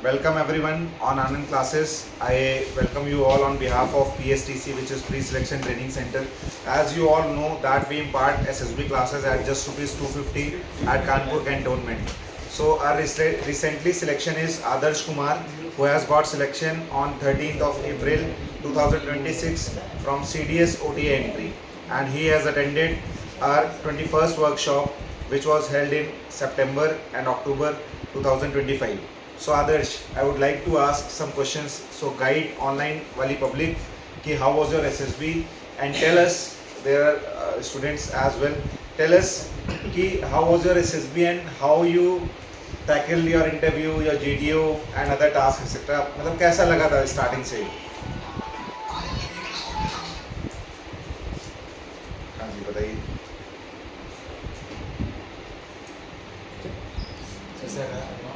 Welcome everyone on Anand classes. I welcome you all on behalf of PSTC, which is Pre-Selection Training Center. As you all know that we impart SSB classes at just rupees 250 at Kanpur Cantonment. So our recently selection is Adarsh Kumar, who has got selection on 13th of April 2026 from CDS OTA entry, and he has attended our 21st workshop, which was held in September and October 2025. So Adarsh, I would like to ask some questions. So guide online wali public ki how was your SSB, and tell us, there are students as well. Tell us ki how was your SSB and how you tackled your interview, your GDO and other tasks etc. मतलब कैसा लगा था starting से? हाँ जी बताइए.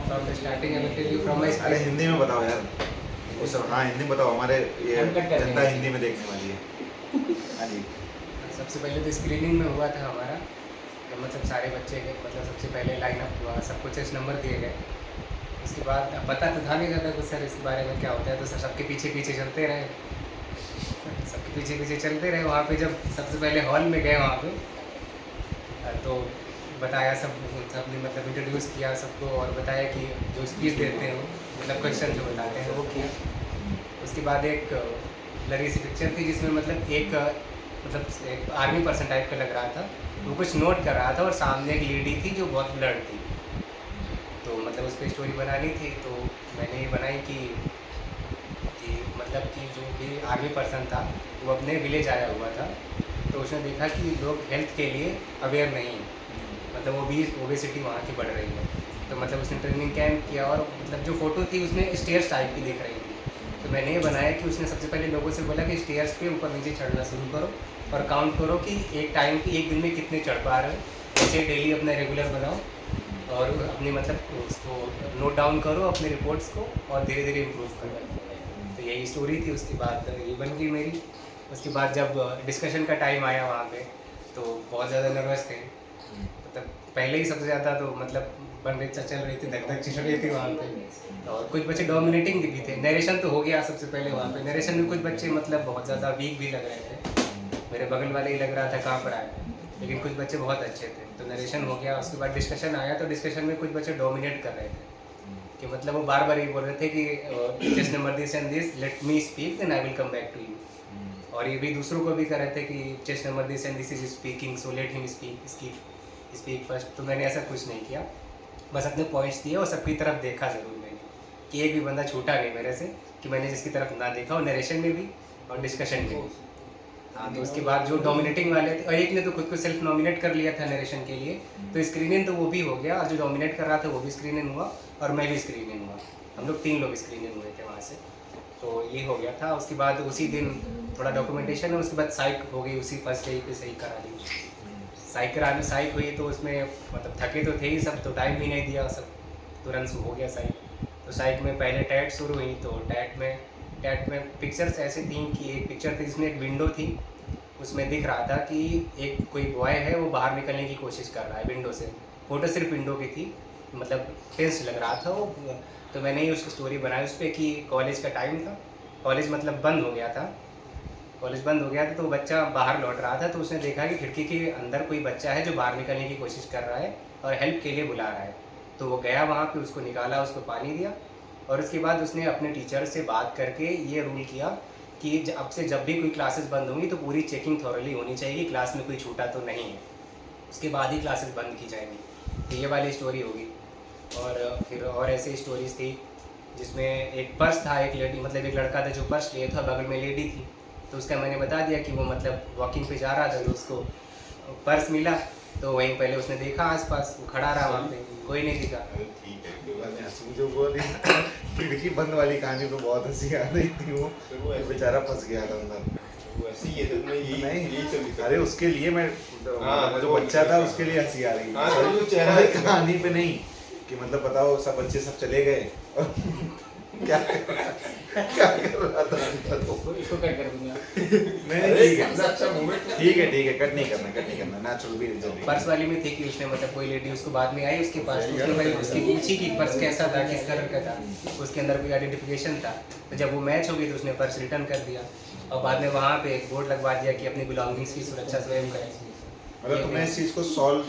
From the starting I will tell you from my अरे हिंदी में बताओ यार वो सब. हाँ हिंदी में बताओ, हमारे ये जनता हिंदी में देखने वाली है. हाँ जी. सबसे पहले तो स्क्रीनिंग में हुआ था हमारा, तो मतलब सारे बच्चे के मतलब सबसे पहले लाइनअप हुआ, सबको टेस्ट नंबर दिए गए. उसके बाद अब पता तो था नहीं ज़्यादा कुछ सर इस बारे में क्या होता है, तो सर सबके पीछे पीछे चलते रहे, सबके पीछे पीछे चलते रहे. वहाँ पे जब सबसे पहले हॉल में गए वहाँ पे तो बताया सबने मतलब इंट्रोड्यूस किया सबको और बताया कि जो स्पीच देते हैं मतलब क्वेश्चन जो बताते हैं वो किया. उसके बाद एक ब्लरी सी पिक्चर थी जिसमें मतलब एक आर्मी पर्सन टाइप का लग रहा था, वो कुछ नोट कर रहा था और सामने एक लेडी थी जो बहुत ब्लड थी. तो मतलब उस पर स्टोरी बनानी थी, तो मैंने ये बनाई कि मतलब कि जो भी आर्मी पर्सन था वो अपने विलेज आया हुआ था, तो उसने देखा कि लोग हेल्थ के लिए अवेयर नहीं है, मतलब ओबेसिटी वहाँ की बढ़ रही है. तो मतलब उसने ट्रेनिंग कैंप किया और मतलब जो फ़ोटो थी उसमें स्टेयर्स टाइप की दिख रही थी. तो मैंने ये बनाया कि उसने सबसे पहले लोगों से बोला कि स्टेयर्स पे ऊपर नीचे चढ़ना शुरू करो और काउंट करो कि एक दिन में कितने चढ़ पा रहे हो. ऐसे डेली अपना रेगुलर बनाओ और अपनी मतलब उसको नोट डाउन करो अपने रिपोर्ट्स को और धीरे धीरे इम्प्रूव करो. तो यही स्टोरी थी. उसके बाद ये बन गई मेरी. उसके बाद जब डिस्कशन का टाइम आया वहाँ पे तो बहुत ज़्यादा नर्वस थे, मतलब पहले ही सबसे ज़्यादा तो मतलब चल रही थी, धक धक चल रही थी वहाँ पे. और कुछ बच्चे डोमिनेटिंग भी थे. नरेशन तो हो गया सबसे पहले वहाँ पे. नरेशन में कुछ बच्चे मतलब बहुत ज़्यादा वीक भी लग रहे थे, मेरे बगल वाले ही लग रहा था कहाँ पर आए, लेकिन कुछ बच्चे बहुत अच्छे थे. तो नरेशन हो गया. उसके बाद डिस्कशन आया, तो डिस्कशन में कुछ बच्चे डोमिनेट कर रहे थे कि मतलब वो बार बार ये बोल रहे थे कि just number this and this, let me speak then I will come back to you. और ये भी दूसरों को भी कर रहे थे कि chest number this and this is speaking, so let him speak first. तो मैंने ऐसा कुछ नहीं किया, बस अपने पॉइंट्स दिए और सबकी तरफ देखा ज़रूर मैंने कि एक भी बंदा छूटा नहीं मेरे से, कि मैंने जिसकी तरफ ना देखा और नरेशन में भी और डिस्कशन में भी. हाँ, तो उसके बाद जो डोमिनेटिंग वाले थे, और एक ने तो खुद को सेल्फ नॉमिनेट कर लिया था नरेशन के लिए, तो स्क्रीनिंग तो वो भी हो गया, और जो डोमिनेट कर रहा था वो भी स्क्रीनिंग हुआ और मैं भी स्क्रीनिंग हुआ. हम लोग 3 लोग स्क्रीनिंग हुए थे वहाँ से. तो ये हो गया था. उसके बाद उसी दिन थोड़ा डॉक्यूमेंटेशन है, उसके बाद साइक हो गई, उसी फर्स्ट डे पे सही करा दी. साइक हुई तो उसमें मतलब थके तो थे ही सब, तो टाइम भी नहीं दिया, सब तुरंत हो गया साइक. तो साइक में पहले टैट शुरू हुई, तो टैट में पिक्चर्स ऐसे थी कि एक पिक्चर थी जिसमें एक विंडो थी, उसमें दिख रहा था कि एक कोई बॉय है वो बाहर निकलने की कोशिश कर रहा है विंडो से. फोटो सिर्फ विंडो की थी, मतलब टेंस लग रहा था वो. तो मैंने ही उसकी स्टोरी बनाई उस पर कि कॉलेज का टाइम था, कॉलेज मतलब बंद हो गया था, कॉलेज बंद हो गया था, तो बच्चा बाहर लौट रहा था, तो उसने देखा कि खिड़की के अंदर कोई बच्चा है जो बाहर निकलने की कोशिश कर रहा है और हेल्प के लिए बुला रहा है. तो वो गया वहाँ पे, उसको निकाला, उसको पानी दिया, और उसके बाद उसने अपने टीचर से बात करके ये रूल किया कि अब से जब भी कोई क्लासेस बंद होंगी तो पूरी चेकिंग थॉरली होनी चाहिए, क्लास में कोई छूटा तो नहीं है, उसके बाद ही क्लासेस बंद की जाएंगी. तो ये वाली स्टोरी होगी. और फिर और ऐसी स्टोरीज थी जिसमें एक पर्स था, एक लेडी मतलब एक लड़का था जो पर्स लिए था, बगल में लेडी थी, तो उसका मैंने बता दिया कि वो मतलब वॉकिंग पे जा रहा था, तो उसको पर्स मिला, तो वहीं पहले उसने देखा आसपास, वो खड़ा रहा वहाँ पे, कोई नहीं दिखा. ठीक है. मुझे वो खिड़की बंद वाली कहानी पे बहुत हंसी आ रही थी. वो बेचारा फंस गया था अंदर. नहीं, अरे उसके लिए मैं जो बच्चा था उसके लिए हंसी आ रही है, कहानी पे नहीं कि मतलब बताओ सब बच्चे सब चले गए क्या कर रहा था इसको कट कर दूंगा। नहीं ठीक है ठीक है कट नहीं करना नेचुरल भी पर्स वाली में थी कि उसने मतलब कोई लेडी उसको बाद में आई उसके पास, उसने भाई उसकी पूछी कि पर्स कैसा था, किस कलर का था, उसके अंदर कोई आइडेंटिफिकेशन था। तो जब वो मैच हो गई तो उसने पर्स रिटर्न कर दिया और बाद में वहाँ पे एक बोर्ड लगवा दिया कि अपनी बिलोंगिंग्स की सुरक्षा स्वयं करें। मतलब तुमने इस चीज को सॉल्व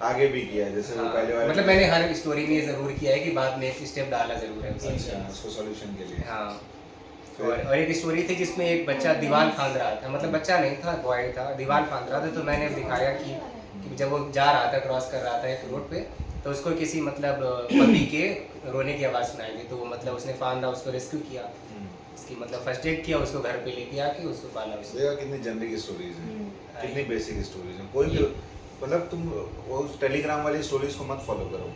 आगे भी किया है जैसे वो हाँ, पहले वाले मतलब मैंने हर स्टोरी में ये जरूर किया है कि बाद में एक स्टेप डाला जरूर है उसमें। अच्छा उसको सॉल्यूशन के लिए हाँ और एक स्टोरी थी जिसमें एक बच्चा दीवार फांद रहा था, मतलब बच्चा नहीं था बॉय था, दीवार फांद रहा था। तो मैंने दिखाया कि जब वो जा रहा था क्रॉस कर रहा था एक रोड पे तो उसको किसी मतलब पति के रोने की आवाज़ सुनाई दी। तो वो मतलब उसने फांदा, उसको रेस्क्यू किया, उसकी मतलब फर्स्ट एड किया, उसको घर पे लेके आके उसको पाला उसको। देखा कितनी जनरिक स्टोरीज हैं, कितनी बेसिक स्टोरीज हैं। कोई भी मतलब तुम वो टेलीग्राम वाली स्टोरीज को मत फॉलो करो,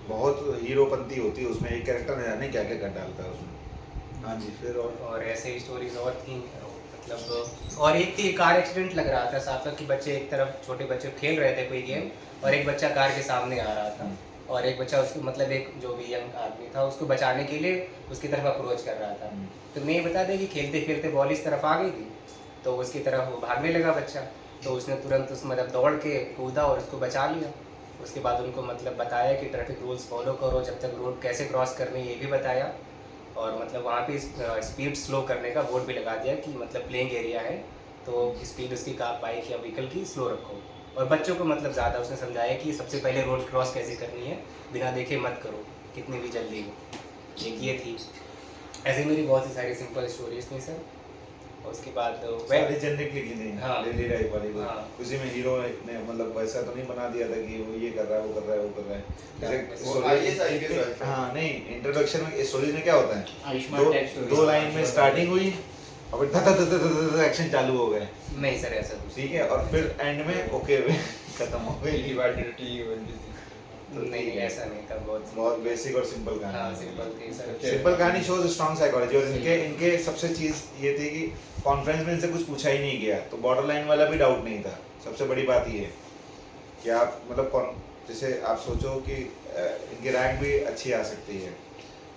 बहुत हीरोपंती होती है उसमें, एक कैरेक्टर न जाने क्या क्या कर डालता है उसमें। हाँ जी फिर और ऐसे ही स्टोरीज और थी मतलब। और एक थी कार एक्सीडेंट लग रहा था साथ साथ कि बच्चे एक तरफ छोटे बच्चे खेल रहे थे कोई गेम और एक बच्चा कार के सामने आ रहा था और एक बच्चा उसको मतलब एक जो भी यंग आदमी था उसको बचाने के लिए उसकी तरफ अप्रोच कर रहा था। तो मैं ये बता दें कि खेलते खेलते बॉल इस तरफ आ गई थी तो उसकी तरफ वो भागने लगा बच्चा। तो उसने तुरंत उस मतलब दौड़ के कूदा और उसको बचा लिया। उसके बाद उनको मतलब बताया कि ट्रैफिक रूल्स फॉलो करो, जब तक रोड कैसे क्रॉस करनी ये भी बताया। और मतलब वहाँ पे स्पीड स्लो करने का बोर्ड भी लगा दिया कि मतलब प्लेइंग एरिया है तो स्पीड उसकी बाइक या व्हीकल की स्लो रखो। और बच्चों को मतलब ज़्यादा उसने समझाया कि सबसे पहले रोड क्रॉस कैसे करनी है, बिना देखे मत करो कितनी भी जल्दी हो। एक ये थी। ऐसे मेरी बहुत सी सारी सिंपल स्टोरीज थी सर। और उसके बाद सारी जनरिक लिखी थी हाँ डेली लाइफ वाली को। हाँ उसी में हीरो ने मतलब वैसा तो नहीं बना दिया था कि वो ये कर रहा है वो कर रहा है वो कर रहा है जैसे हाँ नहीं इंट्रोडक्शन में स्टोरीज में क्या होता है दो लाइन में स्टार्टिंग हुई और फिर एक्शन चालू हो गए। नहीं सर ऐसा कुछ ठीक है और फिर एंड में ओके खत्म हो गई। नहीं ऐसा नहीं था। बहुत बेसिक और सिंपल हाँ कहानी। सिंपल थी सर। सिंपल कहानी शोज स्ट्रॉन्ग साइकोलॉजी। और इनके सबसे चीज ये थी कि कॉन्फ्रेंस में इनसे कुछ पूछा ही नहीं गया तो बॉर्डर लाइन वाला भी डाउट नहीं था। सबसे बड़ी बात ये है कि आप मतलब जैसे आप सोचो कि इनकी रैंक भी अच्छी आ सकती है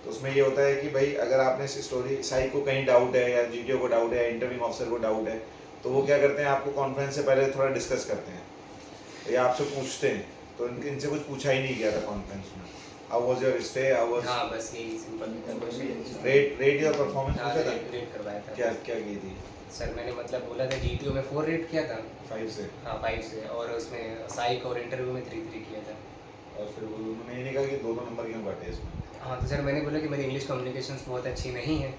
तो उसमें ये होता है कि भाई अगर आपने स्टोरी साई को कहीं डाउट है या जीटीओ को डाउट है या इंटरव्यूइंग ऑफिसर को डाउट है तो वो क्या करते हैं आपको कॉन्फ्रेंस से पहले थोड़ा डिस्कस करते हैं या आपसे पूछते हैं। तो इनसे कुछ पूछा ही नहीं गया था कॉन्फ्रेंस में। How was your stay, how was हाँ बस यही सिंपल था क्वेश्चन। रेट योर परफॉर्मेंस हाँ पूछा था। रेट करवाया था। क्या क्या की थी सर मैंने मतलब बोला था जीटीओ में 4 रेट किया था 5 से। हाँ 5 से और उसमें साइक और इंटरव्यू में 3 किया था। और फिर उन्होंने ये नहीं कहा कि दो नंबर क्यों काटे इसमें। हाँ तो सर मैंने बोला कि मेरी इंग्लिश कम्युनिकेशंस बहुत अच्छी नहीं है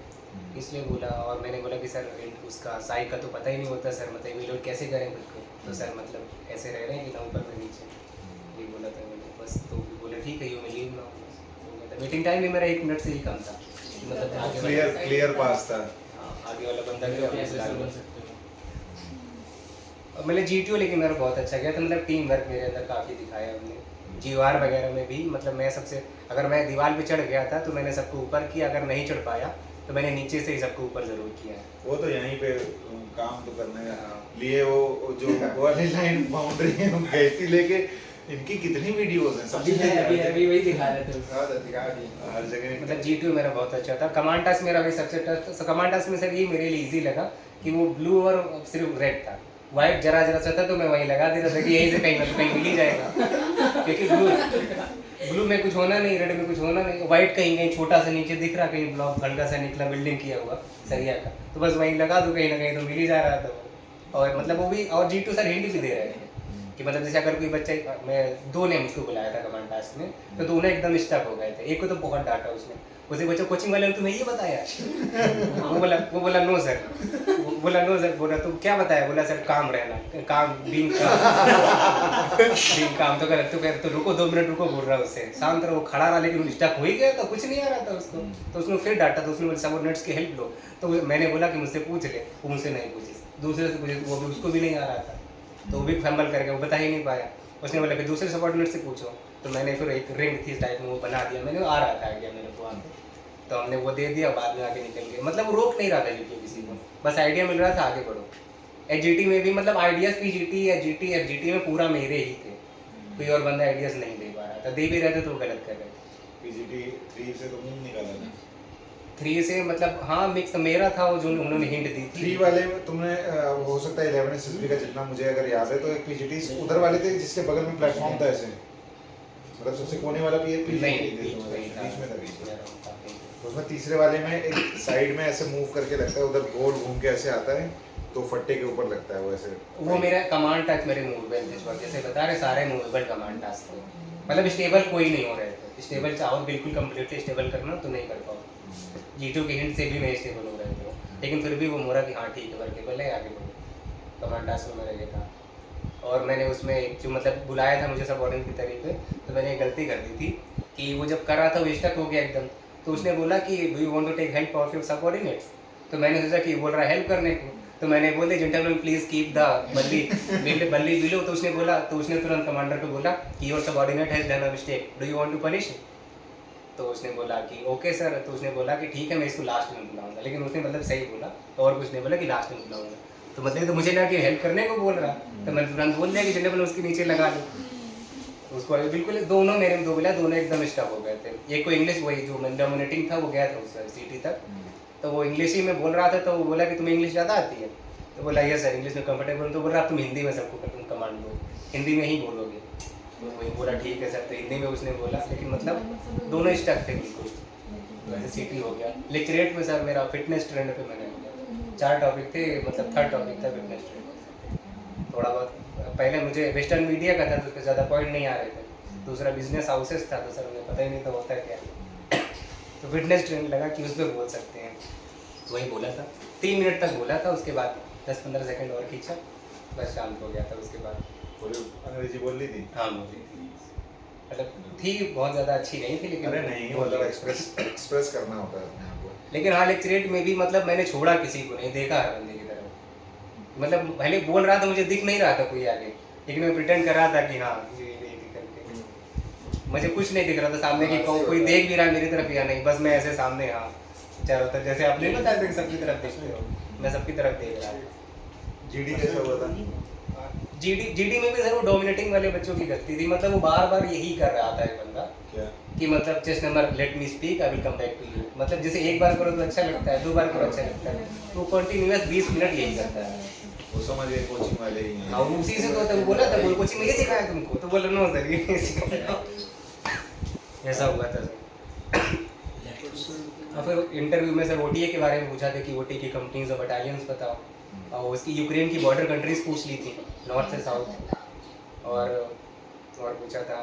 इसलिए बोला। और मैंने बोला कि सर उसका साइक का तो पता ही नहीं होता सर, मतलब ये लोग कैसे करें खुद को। तो सर मतलब ऐसे रह रहे हैं कि ना ऊपर में नीचे ये बोला था मैंने बस। तो बोले ठीक है यू में लीव ना। मीटिंग टाइम भी मेरा 1 मिनट से ही कम था मतलब आगे क्लियर पास था। आगे वाला बंदा भी और मैंने जीटीओ लेकिन मेरा बहुत अच्छा गया था। मतलब टीम वर्क मेरे अंदर काफ़ी दिखाया हमने। जीवार वगैरह में भी मतलब मैं सबसे अगर मैं दीवार पे चढ़ गया था तो मैंने सबको ऊपर किया, अगर नहीं चढ़ पाया तो मैंने नीचे से ही सबको ऊपर ज़रूर किया है। वो तो यहीं पे काम तो करने लिए वो जो वाली लाइन बाउंड्री है गई थी लेके इनकी कितनी वीडियोस हैं सबसे अभी वही दिखा रहे थे हर जगह। मतलब जीटीओ मेरा बहुत अच्छा था। कमांड टास्क मेरा भी सबसे टफ था। कमांड टास्क में सर ये मेरे लिए इजी लगा कि वो ब्लू और सिर्फ रेड था, वाइट जरा सा था तो मैं वहीं लगा देता था कि यहीं से कहीं ना कहीं मिल ही जाएगा क्योंकि ब्लू में कुछ होना नहीं, रेड में कुछ होना नहीं, वाइट कहीं कहीं छोटा सा नीचे दिख रहा, कहीं ब्लॉक हल्का सा निकला बिल्डिंग किया हुआ सरिया का, तो बस वहीं लगा दूँ कहीं ना कहीं तो मिल ही जा रहा था। और मतलब वो भी और जीटू सर हिंट भी दे रहे थे कि मतलब जैसे अगर कोई बच्चा मैं 2 ने मुझको बुलाया था कमांड टास्क में तो दोनों एकदम स्टक हो गए थे। एक को तो बहुत डांटा उसने, उसे बच्चा कोचिंग वाले ने तुम्हें ये बताया वो बोला नो सर, बोला नो सर, बोला तो क्या बताया, बोला सर काम रहना काम बीइंग काम तो कर तो रुको 2 मिनट रुको बोल रहा उससे शांत रहो, वो खड़ा रहा लेकिन स्टक हो ही गया तो कुछ नहीं आ रहा था उसको। तो उसने फिर डांटा तो उसने बोला सबऑर्डिनेट्स की हेल्प लो। तो मैंने बोला कि मुझसे पूछ ले, वो मुझसे नहीं पूछी, दूसरे से पूछे वो भी उसको भी नहीं आ रहा था तो वो भी फंबल करके वो बता ही नहीं पाया। उसने बोला कि दूसरे सबऑर्डिनेट से पूछो, तो मैंने फिर एक रिंग थी टाइप में वो बना दिया, मैंने आ रहा था आइडिया मेरे को आगे, तो हमने वो दे दिया, बाद में आगे निकल गए। मतलब वो रोक नहीं रहा था जीटी किसी को, बस आइडिया मिल रहा था आगे बढ़ो। एचजीटी में भी मतलब आइडियाज पीजीटी या जीटी एफजीटी में पूरा मेरे ही थे, कोई और बंदा आइडियाज नहीं दे पा रहा था, दे भी रहे थे तो वो गलत कर रहे थे। पीजीटी 3 से तो मुंह निकाला था 3 से मतलब हाँ मिक्स मेरा था वो जो उन्होंने हिंट दी थी। 3 वाले में तुमने हो सकता है 11 एसएसबी का जितना मुझे अगर याद है तो एक पीजीटी उधर वाले थे जिसके बगल में प्लेटफॉर्म था ऐसे, मतलब सबसे कोने वाला भी एक नहीं पीजीटी बीच में ही था। बीच में था, बीच में। था। तो उसमें तीसरे वाले में एक साइड में ऐसे मूव करके लगता है, उधर गोल घूम के ऐसे आता है तो फट्टे के ऊपर लगता है वो ऐसे। वो मेरा कमांड टच मेरे मूवेबल थे, जैसे बता रहे सारे मूवेबल कमांड टास्क थे, मतलब स्टेबल कोई नहीं हो रहे थे। स्टेबल चाहो बिल्कुल कंप्लीटली स्टेबल करना तो नहीं कर पाओ, जीटू के हिंट से भी नहीं स्टेबल हो रहे थे, लेकिन फिर भी वो मोरा कि हाँ ठीक है वर्केबल है आगे बढ़ो। कमांड टास्क में मेरा ये था। और मैंने उसमें एक जो मतलब बुलाया था मुझे सबऑर्डिनेट की तरीके, तो मैंने एक गलती कर दी थी कि वो जब कर रहा था वो स्टक हो गया एकदम। तो उसने बोला कि do you want to take help of your subordinates, तो मैंने सोचा कि बोल रहा है हेल्प करने को, तो मैंने बोल दिया जेंटलमैन प्लीज कीप द बल्ली बिलो। तो उसने बोला, तो उसने तुरंत कमांडर को बोला कि your subordinate has done a mistake, do you want to punish. तो उसने बोला कि ओके सर। तो उसने बोला कि ठीक है मैं इसको लास्ट में बुलाऊंगा, लेकिन उसने मतलब सही बोला और कुछ नहीं बोला कि लास्ट में बुलाऊंगा। तो मतलब तो मुझे लगा कि हेल्प करने को बोल रहा, तो मैंने तुरंत बोल दिया कि जेंटलमैन उसके नीचे लगा दो। उसको बिल्कुल दोनों मेरे दो बोला, दोनों एकदम स्टक हो गए थे। एक को इंग्लिश वही जो डोमिनेटिंग था वो गया था उस सीटी तक, तो वो इंग्लिश ही में बोल रहा था। तो वो बोला कि तुम्हें इंग्लिश ज़्यादा आती है, तो बोला यस सर इंग्लिश में कंफर्टेबल। तो बोल रहा तुम हिंदी में सबको तुम कमांड दो, हिंदी में ही बोलोगे। तो वही बोला ठीक है सर, तो हिंदी में उसने बोला, लेकिन मतलब दोनों स्टक थे बिल्कुल। वैसे सीटी हो गया। लेक्चरेट में सर मेरा फिटनेस ट्रेंड पे मैंने 4 टॉपिक थे, मतलब 3rd टॉपिक था फिटनेस ट्रेंड। थोड़ा बहुत पहले मुझे वेस्टर्न मीडिया का था तो उसके ज़्यादा पॉइंट नहीं आ रहे थे, दूसरा बिजनेस हाउसेस था तो सर उन्हें पता ही नहीं था होता क्या। तो फिटनेस ट्रेंड लगा कि उस पर बोल सकते हैं, वही बोला था। 3 मिनट तक बोला था, उसके बाद 10-15 सेकंड और खींचा, बस शांत हो गया था। उसके बाद पूरी अंग्रेजी बोल ली थी? हाँ मुझे मतलब थी, बहुत ज़्यादा अच्छी नहीं थी, लेकिन अरे नहीं मतलब एक्सप्रेस करना होता है अपने आप को। लेकिन हाँ लेक्चरेट में भी मतलब मैंने छोड़ा किसी को नहीं, देखा हर बंदे की तरफ। मतलब पहले बोल रहा था, मुझे दिख नहीं रहा था कोई आगे, लेकिन मैं प्रिटेंड कर रहा था कि हाँ ये करके मुझे कुछ नहीं दिख रहा था सामने की कोई देख भी रहा मेरी तरफ या नहीं, बस मैं ऐसे सामने हाँ चारों तरफ, जैसे आप नहीं बताया था कि सबकी तरफ देखते हो, मैं सबकी तरफ देख रहा था। जीडी कैसा हुआ था? जीडी में भी सर वो डोमिनेटिंग वाले बच्चों की गलती थी, मतलब वो बार बार यही कर रहा था एक बंदा क्या कि मतलब just number let me speak I will come back to you, मतलब जैसे एक बार करो तो अच्छा लगता है, 2 बार करो अच्छा लगता है, तो कंटिन्यूअस 20 मिनट यही करता है। वो समझ गए कोचिंग वाले ही हैं। हाँ उसी से तो बोला था, कोचिंग में ये सिखाया तुमको, तो बोला नो सर ये सिखाया, ऐसा हुआ था सर। और फिर इंटरव्यू में सर ओटीए के बारे में पूछा था कि ओटीए की कंपनीज और बटालियंस बताओ, और उसकी यूक्रेन की बॉर्डर कंट्रीज पूछ ली थी नॉर्थ से साउथ, और पूछा था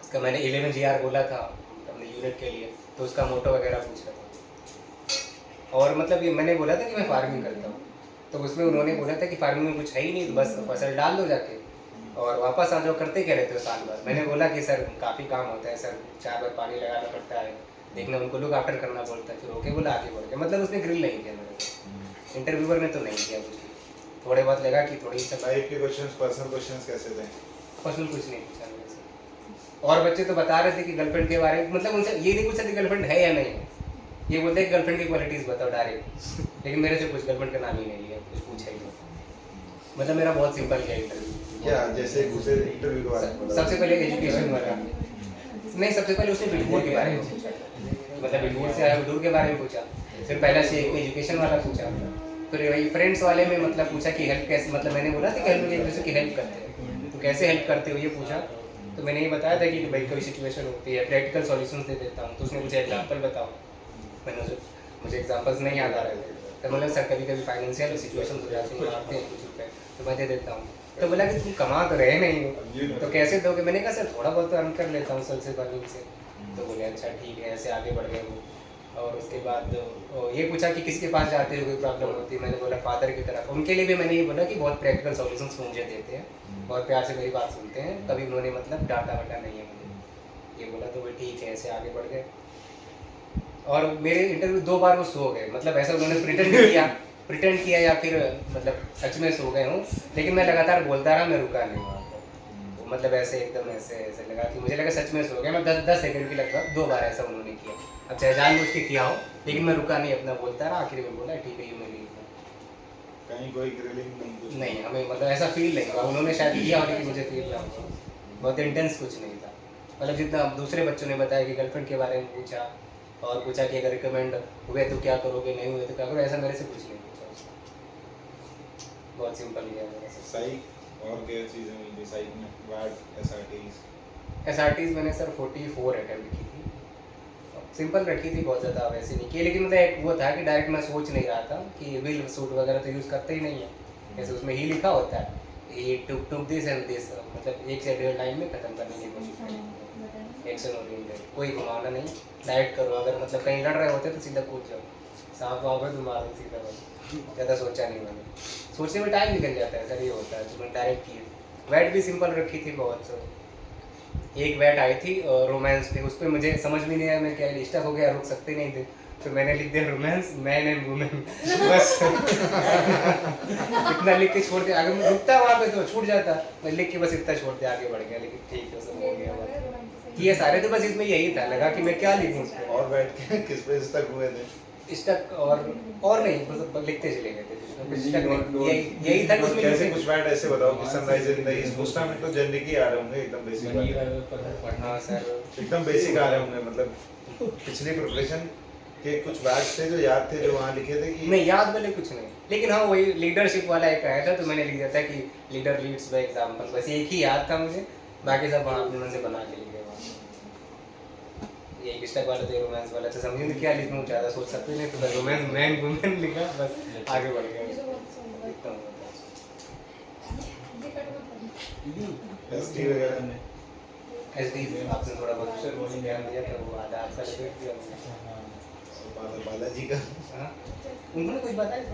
उसका, मैंने 11 GR बोला था अपने यूनिट के लिए, तो उसका मोटो वगैरह पूछा था। और मतलब ये मैंने बोला था कि मैं फार्मिंग करता हूँ, तो उसमें उन्होंने बोला था कि फार्मिंग में कुछ है ही नहीं, तो बस फसल डाल दो जाके और वापस आ जाओ, करते क्या रहते हो साल भर। मैंने बोला कि सर काफ़ी काम होता है सर, 4 बार पानी लगाना पड़ता है, देखना उनको लुक आफ्टर करना पड़ता है, फिर ओके बोला आगे बढ़ गया। मतलब उसने ग्रिल नहीं किया मेरे को, इंटरव्यूअर ने तो नहीं किया कुछ भी, थोड़े बहुत लगा कि थोड़ी सा लाइफ के क्वेश्चंस, पर्सनल क्वेश्चंस कैसे थे? पर्सनल कुछ नहीं पूछा मेरे से। और बच्चे तो बता रहे थे कि गर्लफ्रेंड के बारे में, मतलब उनसे ये नहीं पूछा कि गर्लफ्रेंड है या नहीं है, ये बोलते हैं गर्लफ्रेंड की क्वालिटीज़ बताओ डायरेक्ट, लेकिन मेरे से कुछ गर्लफ्रेंड का नाम ही नहीं लिया, कुछ पूछा ही नहीं। मतलब मेरा बहुत सिंपल गया इंटरव्यू। क्या जैसे दूसरे इंटरव्यू के बारे में बोला? सबसे पहले एजुकेशन वाला नहीं, सबसे पहले उसने बिटूर के बारे में पूछा, मतलब बिटूर से आया बिटूर के बारे में पूछा, फिर पहला से एजुकेशन वाला पूछा, फिर वही फ्रेंड्स वाले में मतलब पूछा कि हेल्प कैसे, मतलब मैंने बोला था कि हम लोग एक दूसरे की हेल्प करते हैं, तो कैसे हेल्प करते हो ये पूछा। तो मैंने ये बताया था कि भाई कोई सिचुएशन होती है प्रैक्टिकल सॉल्यूशंस दे देता हूँ, तो उसने मुझे एग्जांपल बताओ, मैंने मुझे एग्जांपल्स नहीं याद आ रहे थे, तो मतलब सर कभी कभी फाइनेंशियल सिचुएशन हो जाती है, आते हैं कुछ रुपये तो मैं दे देता हूँ। तो बोला कि तुम कमा तो रहे नहीं हो तो कैसे दोगे, मैंने कहा सर थोड़ा बहुत तो अर्न कर लेता हूँ सल से बर्निंग से। तो बोले अच्छा ठीक है, ऐसे आगे बढ़ गए वो। और उसके बाद ये पूछा कि किसके पास जाते हो कोई प्रॉब्लम होती है, मैंने बोला फादर की तरफ। उनके लिए भी मैंने ये बोला कि बहुत प्रैक्टिकल सॉल्यूशंस मुझे देते हैं, बहुत प्यार से मेरी बात सुनते हैं, कभी उन्होंने मतलब डांटा वाटा नहीं है मुझे, ये बोला। तो वो ठीक है, ऐसे आगे बढ़ गए। और मेरे इंटरव्यू 2 बार वो सो गए, मतलब ऐसा उन्होंने प्रिटेंड किया या फिर मतलब सच में सो गए हूँ, लेकिन मैं लगातार बोलता रहा, मैं रुका नहीं वहाँ पर। तो मतलब ऐसे एकदम ऐसे लगा कि मुझे लगा सच में सो गए। मैं 10 सेकंड की लगभग 2 बार ऐसा उन्होंने किया, अब चाहे जानबूझ के किया हो, लेकिन मैं रुका नहीं, अपना बोलता रहा। आखिर में बोला ठीक है यू मैं कहीं कोई ग्रिलिंग नहीं कुछ नहीं, हमें मतलब ऐसा फील नहीं हुआ, उन्होंने शायद किया होने की मुझे फील ना हुआ, बहुत इंटेंस कुछ नहीं था। मतलब जितना दूसरे बच्चों ने बताया कि गर्लफ्रेंड के बारे में पूछा, और पूछा कि अगर रिकमेंड हुए तो क्या करोगे, नहीं हुए तो क्या करोगे, ऐसा मेरे से कुछ नहीं पूछा उसने। बहुत सिंपल लिया मेरे से। सही। और क्या चीज़ें मिलती साइक में? वैट, एसआरटीज। एसआरटीज मैंने सर 44 अटेम्प्ट की थी, सिंपल रखी थी, बहुत ज़्यादा वैसे नहीं की, लेकिन मतलब एक वो था कि डायरेक्ट मैं सोच नहीं रहा था कि विल सूट वगैरह तो यूज़ करते ही नहीं है, जैसे उसमें ही लिखा होता है ये टू दिस एंड दिस, मतलब 1 से 1.5 लाइन में ख़त्म करने की कोशिश करी, एक्शन ओरिएंटेड, कोई घुमाना नहीं, डायरेक्ट करो, अगर मतलब कहीं लड़ रहे होते तो सीधा कूद जाओ, सांप वहाँ पर तो मार दो सीधा, बस ज़्यादा सोचा नहीं मैंने, सोचने में टाइम निकल जाता है सर, ये होता है, तो मैंने डायरेक्ट की। वैट भी सिंपल रखी थी बहुत, सर एक वैट आई थी रोमांस पे, उस पर मुझे समझ भी नहीं आया मैं क्या स्टक हो गया, रुक सकते नहीं थे, तो मैंने लिख दिया रोमांस मैन एंड वुमेन, बस इतना लिख के छोड़ दिया, अगर मैं रुकता वहाँ पे तो छूट जाता, मैं लिख के बस इतना छोड़ दिया, आगे बढ़ गया, लेकिन ठीक है सब हो गया बात। ये सारे तो बस इसमें यही था, लगा कि मैं क्या लिखूँ उस पर, और बैठ के किस पे स्टक हुए थे? स्टक और नहीं, बस लिखते चले गए थे, स्टक नहीं, यही था कि उसमें कैसे लिखते- कुछ वर्ड ऐसे बताओ कि सनराइज इन द ईस्ट, उस टाइम तो जनरिक ही आ रहे होंगे, एकदम बेसिक हाँ सर, एकदम बेसिक आ रहे होंगे, मतलब पिछली प्रिपरेशन के कुछ वर्ड्स थे जो याद थे, जो वहाँ लिखे थे कि नहीं याद वाले कुछ नहीं, लेकिन हाँ वही लीडरशिप वाला एक आया था, तो मैंने लिख दिया था कि लीडर लीड्स बाय एग्जांपल, बस एक ही याद था मुझे, बाकी सब वहाँ अपने मन से बना के लिखे वहाँ। ये स्टक वाला तो रोमांस वाला, तो समझिए नहीं क्या लिखूँ, ज़्यादा सोच सकते नहीं, तो रोमांस मैन वुमेन लिखा, बस आगे बढ़ गया। लिखता हूँ एसटी वगैरह। एसडी आपने थोड़ा बहुत ध्यान दिया था, वो आधा आपका लिख दिया मैंने। बालाजी का हाँ उन्होंने कुछ बताया था,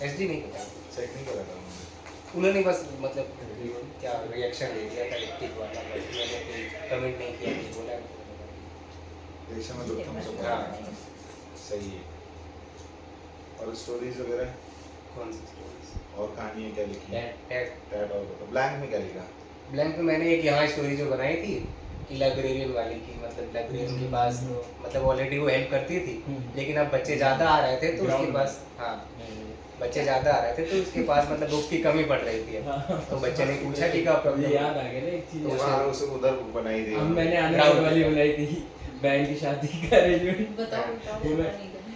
एसडी नहीं बताया, चेक नहीं करा था उन्होंने बस मतलब क्या रिएक्शन दे दिया था लिखित वाला, बस मैंने कोई कमेंट नहीं किया, कुछ बोला नहीं। रिएक्शन में दुखता सब। हाँ सही है। और स्टोरीज वगैरह कौन सी स्टोरीज? और कहानियाँ क्या लिखी? टैग टैट और बताओ। ब्लैंक में क्या लिखा? ब्लैंक में मैंने एक यहाँ स्टोरी जो बनाई थी कि लाइब्रेरियन वाली की, मतलब लाइब्रेरियन के पास मतलब ऑलरेडी वो हेल्प करती थी, लेकिन अब बच्चे ज़्यादा आ रहे थे तो उसके पास, हाँ बच्चे ज़्यादा आ रहे थे तो उसके पास मतलब बुक्स की कमी पड़ रही थी, तो बच्चे ने पूछा कि क्या प्रॉब्लम, याद आ गया ना एक चीज, तो वहाँ उसे उधर बुक बनाई थी। हम मैंने आने Ground वाली पे। बनाई थी बहन की शादी का अरेंजमेंट,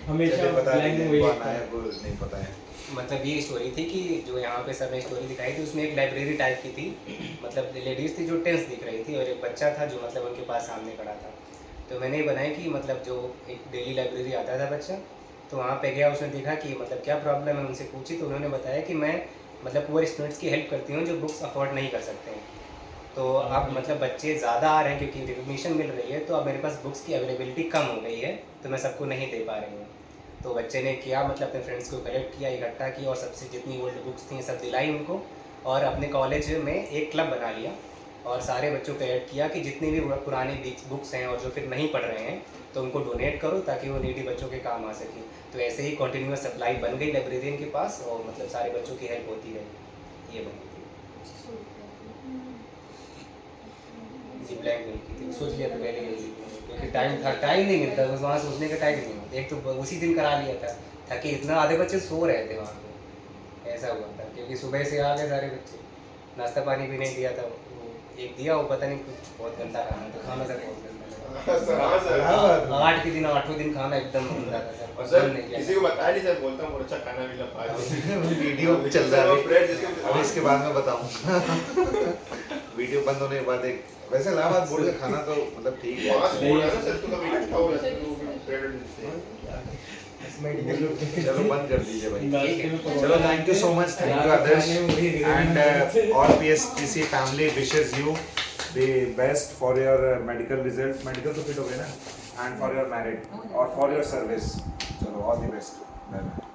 हमेशा चलिए बता ब्लैंक दीजिए, में वही कौन था। आया वो नहीं पता है। मतलब ये स्टोरी थी कि जो यहाँ पे सर ने स्टोरी दिखाई थी उसमें एक लाइब्रेरी टाइप की थी, मतलब लेडीज़ थी जो टेंस दिख रही थी और एक बच्चा था जो मतलब उनके पास सामने खड़ा था, तो मैंने ये बनाई कि मतलब जो एक डेली लाइब्रेरी आता था बच्चा, तो वहाँ पे गया, उसने देखा कि मतलब क्या प्रॉब्लम है, उनसे पूछी तो उन्होंने बताया कि मैं मतलब पुअर स्टूडेंट्स की हेल्प करती हूँ जो बुक्स अफोर्ड नहीं कर सकते हैं, तो अब मतलब बच्चे ज़्यादा आ रहे हैं क्योंकि रिकग्निशन मिल रही है, तो अब मेरे पास बुक्स की अवेलेबिलिटी कम हो गई है, तो मैं सबको नहीं दे पा रही हूँ। तो बच्चे ने किया मतलब अपने फ्रेंड्स को कलेक्ट किया, इकट्ठा किया और सबसे जितनी ओल्ड बुक्स थी सब दिलाई उनको, और अपने कॉलेज में एक क्लब बना लिया और सारे बच्चों को ऐड किया कि जितनी भी पुरानी बुक्स हैं और जो फिर नहीं पढ़ रहे हैं तो उनको डोनेट करो ताकि वो नीडी बच्चों के काम आ सके। तो ऐसे ही कंटिन्यूअस सप्लाई बन गई लाइब्रेरियन के पास और मतलब सारे बच्चों की हेल्प होती रही, ये बनी थी। जी ब्लैंक नहीं की थी, सोच लिया तो पहले यही लिखूंगा, क्योंकि टाइम नहीं मिलता, बस वहाँ सोचने का टाइम नहीं मिलता, एक तो उसी दिन करा लिया था ताकि इतना आधे बच्चे सो रहे थे वहाँ पे, ऐसा हुआ था क्योंकि सुबह से आ गए सारे बच्चे, नाश्ता पानी भी नहीं दिया था, वो एक दिया, वो पता नहीं कुछ बहुत गंदा खाना था, खाना सर बहुत गंदा लगा। 8 के दिन 8वें दिन खाना एकदम गंदा था सर, और पसंद सर नहीं किया। किसी को बताया नहीं, सर बोलता हूँ अच्छा खाना मिला वीडियो चल रहा है अभी इसके बाद में बताऊंगा। वीडियो बंद होने के बाद एक वैसे इलाहाबाद बोर्ड का खाना तो मतलब ठीक है। सर तो कभी इकट्ठा हो जाते हैं ब्रेड मिलते हैं। चलो बंद कर दीजिए भाई। ठीक है। चलो thank you so much, thank you Adarsh and all PSTC family wishes you the best for your medical result, medical तो fit हो गए ना, and for your merit or for your service, चलो all the best, bye bye.